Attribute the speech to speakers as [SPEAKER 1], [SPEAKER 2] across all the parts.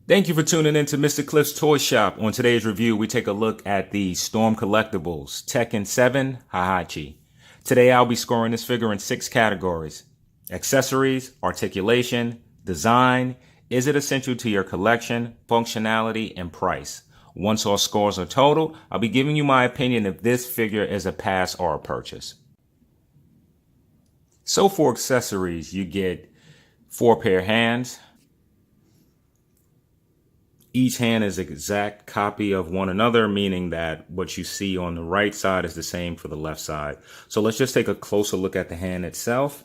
[SPEAKER 1] Thank you for tuning in to Mr. Cliff's Toy Shop. On today's review, we take a look at the Storm Collectibles Tekken 7 Heihachi. Today, I'll be scoring this figure in 6 categories: accessories, articulation, design, is it essential to your collection, functionality, and price. Once all scores are totaled, I'll be giving you my opinion if this figure is a pass or a purchase. So for accessories, you get 4 pair hands. Each hand is an exact copy of one another, meaning that what you see on the right side is the same for the left side. So let's just take a closer look at the hand itself.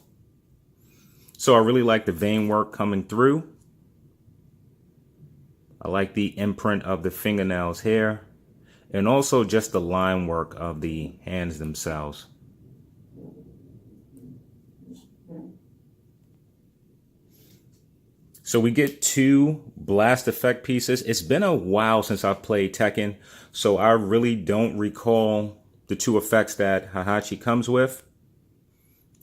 [SPEAKER 1] So I really like the vein work coming through. I like the imprint of the fingernails here, and also just the line work of the hands themselves. So we get 2 blast effect pieces. It's been a while since I've played Tekken, so I really don't recall the 2 effects that Heihachi comes with.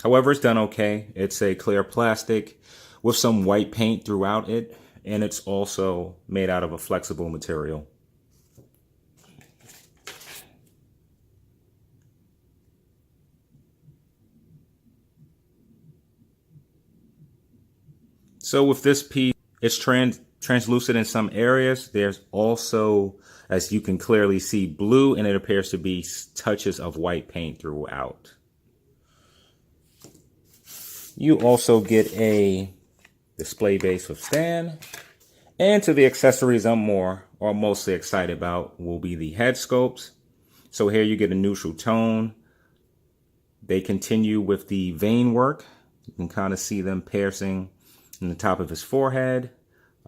[SPEAKER 1] However, it's done okay. It's a clear plastic with some white paint throughout it, and it's also made out of a flexible material. So with this piece, it's translucent in some areas. There's also, as you can clearly see, blue, and it appears to be touches of white paint throughout. You also get a display base with stand. And to the accessories I'm mostly excited about will be the head sculpts. So here you get a neutral tone. They continue with the vein work. You can kind of see them piercing in the top of his forehead.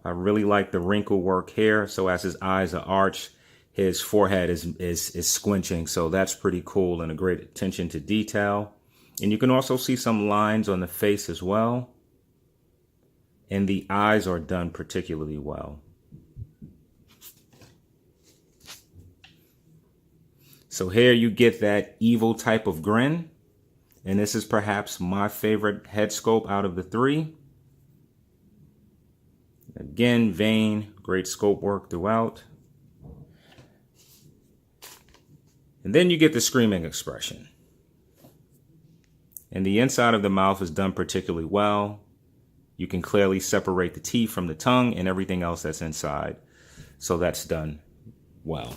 [SPEAKER 1] I really like the wrinkle work here. So as his eyes are arched, his forehead is squinching. So that's pretty cool and a great attention to detail. And you can also see some lines on the face as well. And the eyes are done particularly well. So here you get that evil type of grin. And this is perhaps my favorite head sculpt out of the 3. Again, vein, great sculpt work throughout. And then you get the screaming expression. And the inside of the mouth is done particularly well. You can clearly separate the teeth from the tongue and everything else that's inside. So that's done well.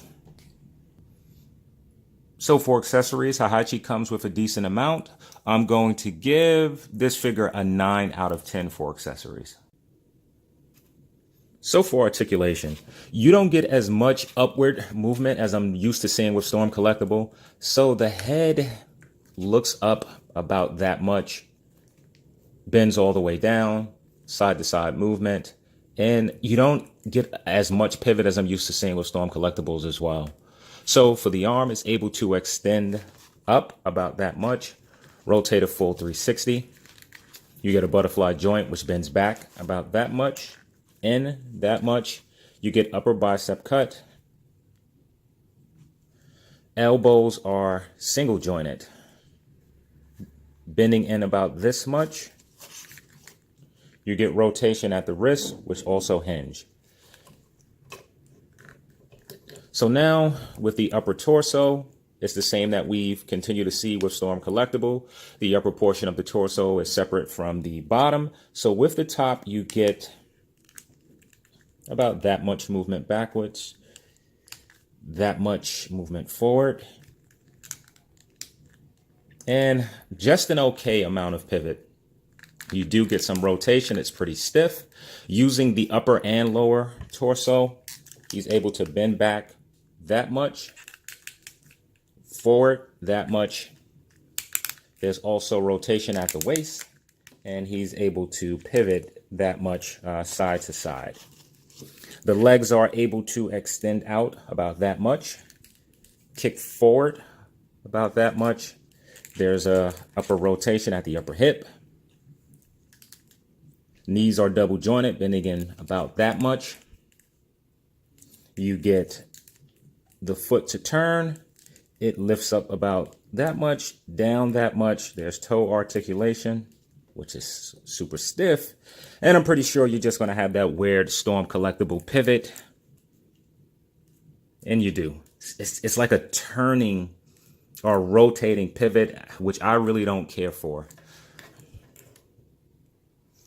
[SPEAKER 1] So for accessories, Heihachi comes with a decent amount. I'm going to give this figure a 9 out of 10 for accessories. So for articulation, you don't get as much upward movement as I'm used to seeing with Storm Collectible. So the head looks up about that much, bends all the way down, side to side movement, and you don't get as much pivot as I'm used to seeing with Storm Collectibles as well. So for the arm, it's able to extend up about that much, rotate a full 360. You get a butterfly joint, which bends back about that much. In that much, you get upper bicep cut. Elbows are single jointed, bending in about this much. You get rotation at the wrist, which also hinge. So now with the upper torso, it's the same that we've continued to see with Storm Collectible. The upper portion of the torso is separate from the bottom. So with the top, you get about that much movement backwards, that much movement forward, and just an okay amount of pivot. You do get some rotation. It's pretty stiff. Using the upper and lower torso, he's able to bend back that much, forward that much. There's also rotation at the waist, and he's able to pivot that much side to side. The legs are able to extend out about that much, kick forward about that much. There's a upper rotation at the upper hip. Knees are double jointed, bending in about that much. You get the foot to turn. It lifts up about that much, down that much. There's toe articulation. which is super stiff. And I'm pretty sure you're just going to have that weird Storm collectible pivot. And you do. It's like a turning or rotating pivot, which I really don't care for.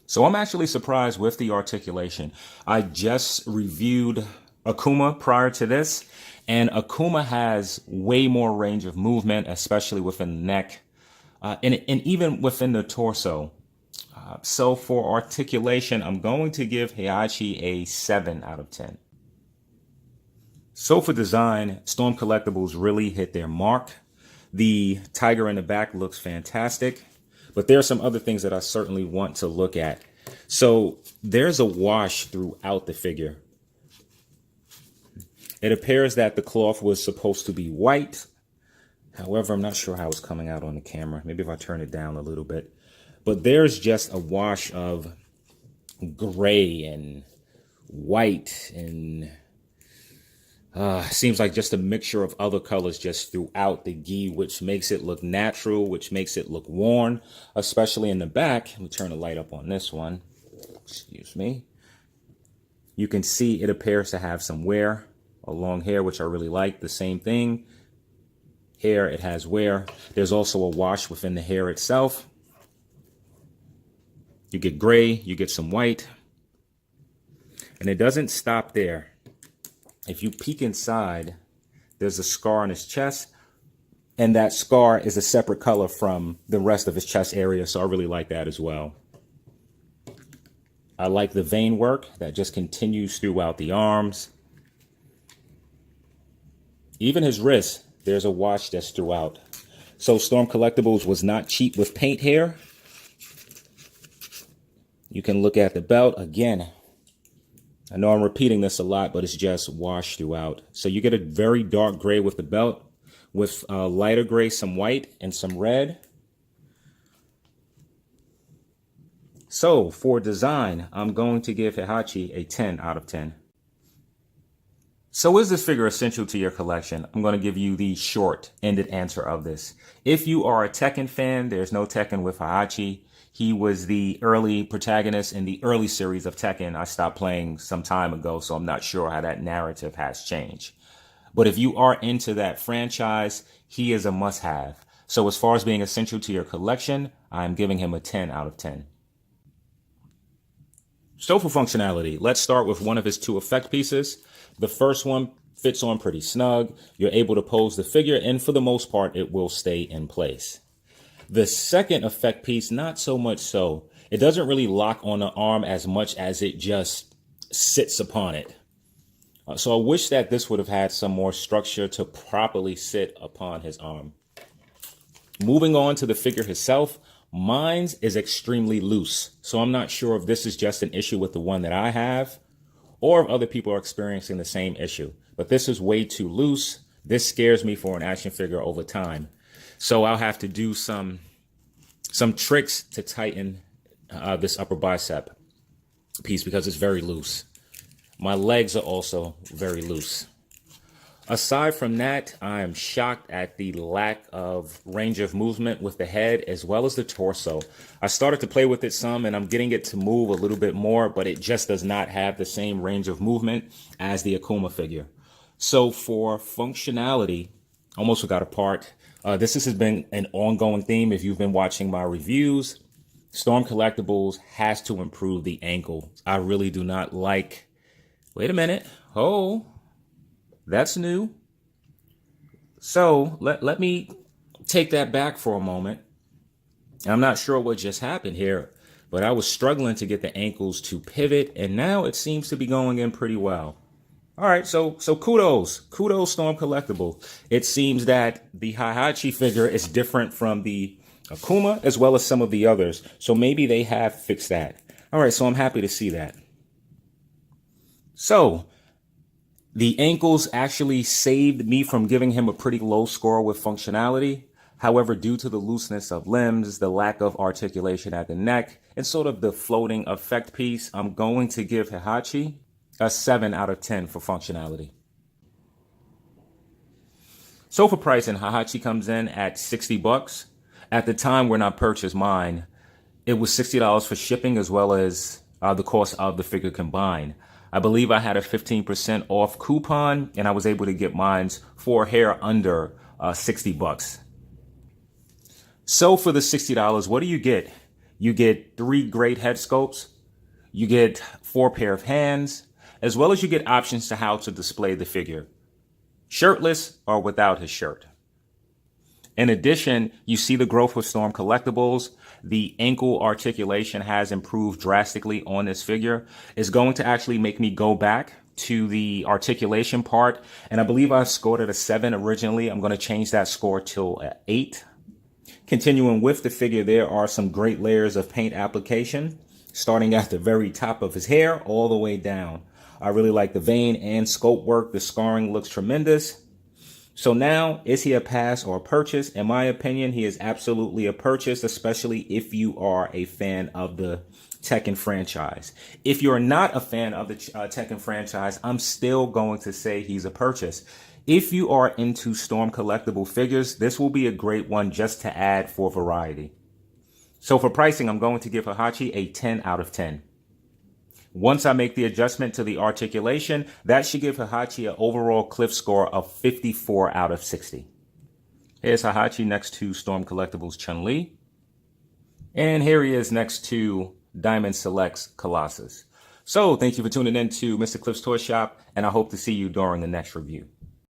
[SPEAKER 1] So I'm actually surprised with the articulation. I just reviewed Akuma prior to this, and Akuma has way more range of movement, especially within the neck, and even within the torso. So for articulation, I'm going to give Heihachi a 7 out of 10. So for design, Storm Collectibles really hit their mark. The tiger in the back looks fantastic, but there are some other things that I certainly want to look at. So there's a wash throughout the figure. It appears that the cloth was supposed to be white. However, I'm not sure how it's coming out on the camera. Maybe if I turn it down a little bit. But there's just a wash of gray and white and seems like just a mixture of other colors just throughout the gi, which makes it look natural, which makes it look worn, especially in the back. Let me turn the light up on this one. Excuse me. You can see it appears to have some wear along here, which I really like. The same thing. Here it has wear. There's also a wash within the hair itself. You get gray, you get some white. And it doesn't stop there. If you peek inside, there's a scar on his chest, and that scar is a separate color from the rest of his chest area, so I really like that as well. I like the vein work that just continues throughout the arms. Even his wrist, there's a wash that's throughout. So Storm Collectibles was not cheap with paint here. You can look at the belt again. I know I'm repeating this a lot, but it's just washed throughout. So you get a very dark gray with the belt, with lighter gray, some white, and some red. So for design, I'm going to give Heihachi a 10 out of 10. So is this figure essential to your collection? I'm going to give you the short-ended answer of this. If you are a Tekken fan, there's no Tekken with Heihachi. He was the early protagonist in the early series of Tekken. I stopped playing some time ago, so I'm not sure how that narrative has changed. But if you are into that franchise, he is a must-have. So as far as being essential to your collection, I'm giving him a 10 out of 10. So for functionality, let's start with one of his two effect pieces. The first one fits on pretty snug. You're able to pose the figure, and for the most part, it will stay in place. The second effect piece, not so much so. It doesn't really lock on the arm as much as it just sits upon it. So I wish that this would have had some more structure to properly sit upon his arm. Moving on to the figure itself, mine is extremely loose. So I'm not sure if this is just an issue with the one that I have, or if other people are experiencing the same issue. But this is way too loose. This scares me for an action figure over time. So I'll have to do some tricks to tighten this upper bicep piece because it's very loose. My legs are also very loose. Aside from that, I am shocked at the lack of range of movement with the head as well as the torso. I started to play with it some and I'm getting it to move a little bit more, but it just does not have the same range of movement as the Akuma figure. So for functionality, almost forgot a part. This has been an ongoing theme. If you've been watching my reviews, Storm Collectibles has to improve the ankle. I really do not like... Wait a minute. Oh, that's new. So let me take that back for a moment. I'm not sure what just happened here, but I was struggling to get the ankles to pivot, and now it seems to be going in pretty well. All right, so kudos Storm Collectible. It seems that the Heihachi figure is different from the Akuma as well as some of the others. So maybe they have fixed that. All right, so I'm happy to see that. So the ankles actually saved me from giving him a pretty low score with functionality. However, due to the looseness of limbs, the lack of articulation at the neck, and sort of the floating effect piece, I'm going to give Heihachi a 7 out of 10 for functionality. So for pricing, Heihachi comes in at $60. At the time when I purchased mine, It was $60 for shipping as well as the cost of the figure combined. I believe I had a 15% off coupon and I was able to get mine for a hair under 60 bucks. So for the $60, what do you get? You get 3 great head sculpts. You get 4 pair of hands, as well as you get options to how to display the figure, shirtless or without his shirt. In addition, you see the growth of Storm collectibles. The ankle articulation has improved drastically on this figure. It's going to actually make me go back to the articulation part. And I believe I scored it a 7 originally. I'm going to change that score to an 8. Continuing with the figure, there are some great layers of paint application, starting at the very top of his hair all the way down. I really like the vein and sculpt work. The scarring looks tremendous. So now, is he a pass or a purchase? In my opinion, he is absolutely a purchase, especially if you are a fan of the Tekken franchise. If you're not a fan of the Tekken franchise, I'm still going to say he's a purchase. If you are into Storm collectible figures, this will be a great one just to add for variety. So for pricing, I'm going to give Heihachi a 10 out of 10. Once I make the adjustment to the articulation, that should give Heihachi an overall cliff score of 54 out of 60. Here's Heihachi next to Storm Collectibles Chun-Li. And here he is next to Diamond Selects Colossus. So thank you for tuning in to Mr. Cliff's Toy Shop, and I hope to see you during the next review.